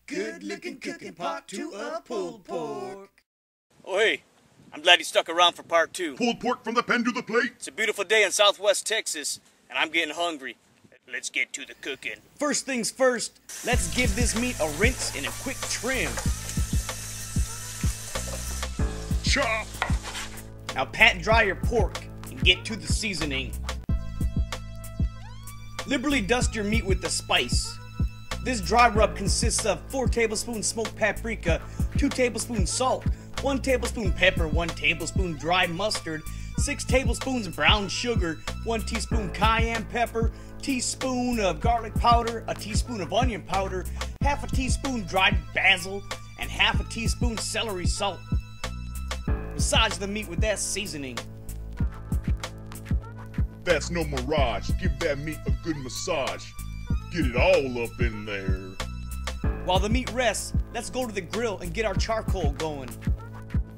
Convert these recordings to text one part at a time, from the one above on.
Good looking cooking part 2 of pulled pork. Oh hey, I'm glad you stuck around for part 2. Pulled pork from the pen to the plate. It's a beautiful day in Southwest Texas, and I'm getting hungry. Let's get to the cooking. First things first, let's give this meat a rinse and a quick trim. Chop. Now pat dry your pork and get to the seasoning. Liberally dust your meat with the spice. This dry rub consists of 4 tablespoons smoked paprika, 2 tablespoons salt, 1 tablespoon pepper, 1 tablespoon dry mustard, 6 tablespoons brown sugar, 1 teaspoon cayenne pepper, teaspoon of garlic powder, a teaspoon of onion powder, half a teaspoon dried basil, and half a teaspoon celery salt. Massage the meat with that seasoning. That's no mirage. Give that meat a good massage. Get it all up in there. While the meat rests, let's go to the grill and get our charcoal going.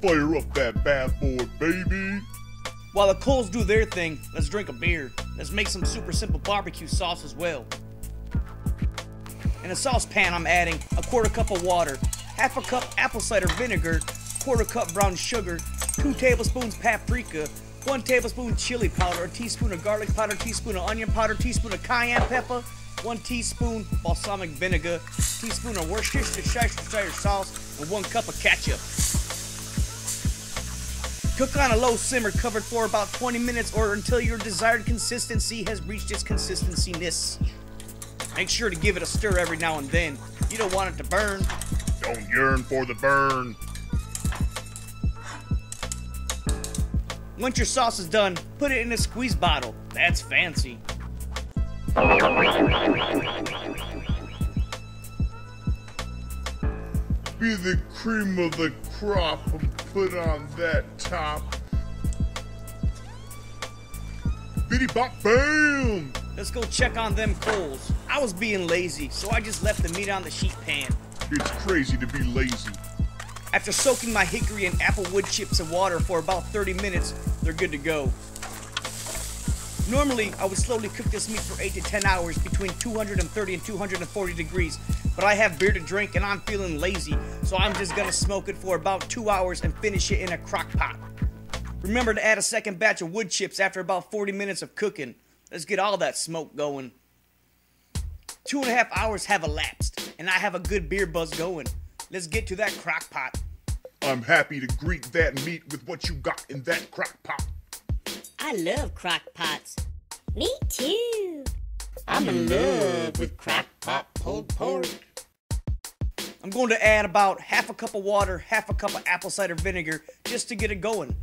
Fire up that bad boy, baby. While the coals do their thing, let's drink a beer. Let's make some super simple barbecue sauce as well. In a saucepan, I'm adding a 1/4 cup of water, half a cup apple cider vinegar, 1/4 cup brown sugar, 2 tablespoons paprika, 1 tablespoon chili powder, a teaspoon of garlic powder, teaspoon of onion powder, teaspoon of cayenne pepper, 1 teaspoon balsamic vinegar, teaspoon of worcestershire sauce, and 1 cup of ketchup. Cook on a low simmer covered for about 20 minutes or until your desired consistency has reached its consistency-ness. Make sure to give it a stir every now and then. You don't want it to burn. Don't yearn for the burn. Once your sauce is done, put it in a squeeze bottle. That's fancy. Be the cream of the crop and put on that top. Bitty bop bam! Let's go check on them coals. I was being lazy, so I just left the meat on the sheet pan. It's crazy to be lazy. After soaking my hickory and apple wood chips in water for about 30 minutes, they're good to go. Normally, I would slowly cook this meat for 8 to 10 hours between 230 and 240 degrees, but I have beer to drink and I'm feeling lazy, so I'm just gonna smoke it for about 2 hours and finish it in a crock pot. Remember to add a second batch of wood chips after about 40 minutes of cooking. Let's get all that smoke going. 2.5 hours have elapsed, and I have a good beer buzz going. Let's get to that crock pot. I'm happy to greet that meat with what you got in that crock pot. I love crock pots. Me too. I'm in love with crock pot pulled pork. I'm going to add about half a cup of water, half a cup of apple cider vinegar, just to get it going.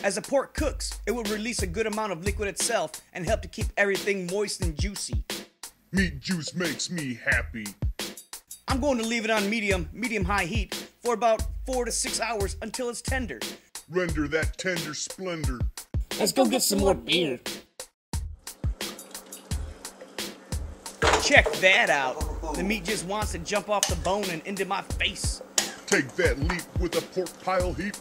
As the pork cooks, it will release a good amount of liquid itself and help to keep everything moist and juicy. Meat juice makes me happy. I'm going to leave it on medium-high heat for about 4 to 6 hours until it's tender. Render that tender splendor. Let's go get some more beer. Check that out. The meat just wants to jump off the bone and into my face. Take that leap with a pork pile heap.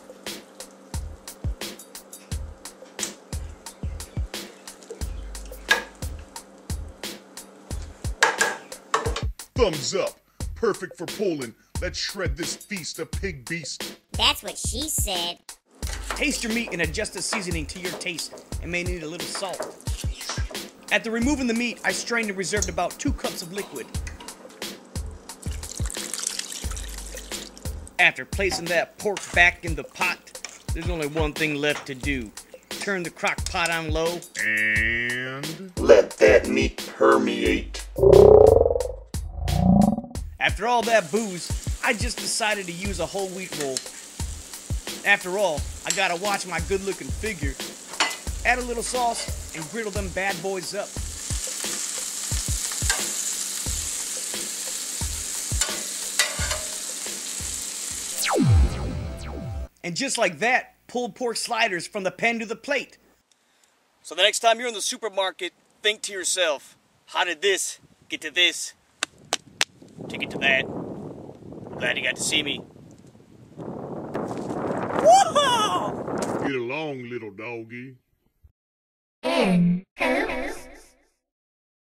Thumbs up. Perfect for pulling. Let's shred this feast of pig beast. That's what she said. Taste your meat and adjust the seasoning to your taste and may need a little salt. After removing the meat, I strained and reserved about 2 cups of liquid. After placing that pork back in the pot, there's only one thing left to do. Turn the crock pot on low And let that meat permeate. After all that booze, I just decided to use a whole wheat roll. After all, I gotta watch my good looking figure. Add a little sauce and griddle them bad boys up. And just like that, pulled pork sliders from the pen to the plate. So the next time you're in the supermarket, think to yourself, how did this get to this? Take it to that. Glad you got to see me. Whoa! get along, little doggy. N-O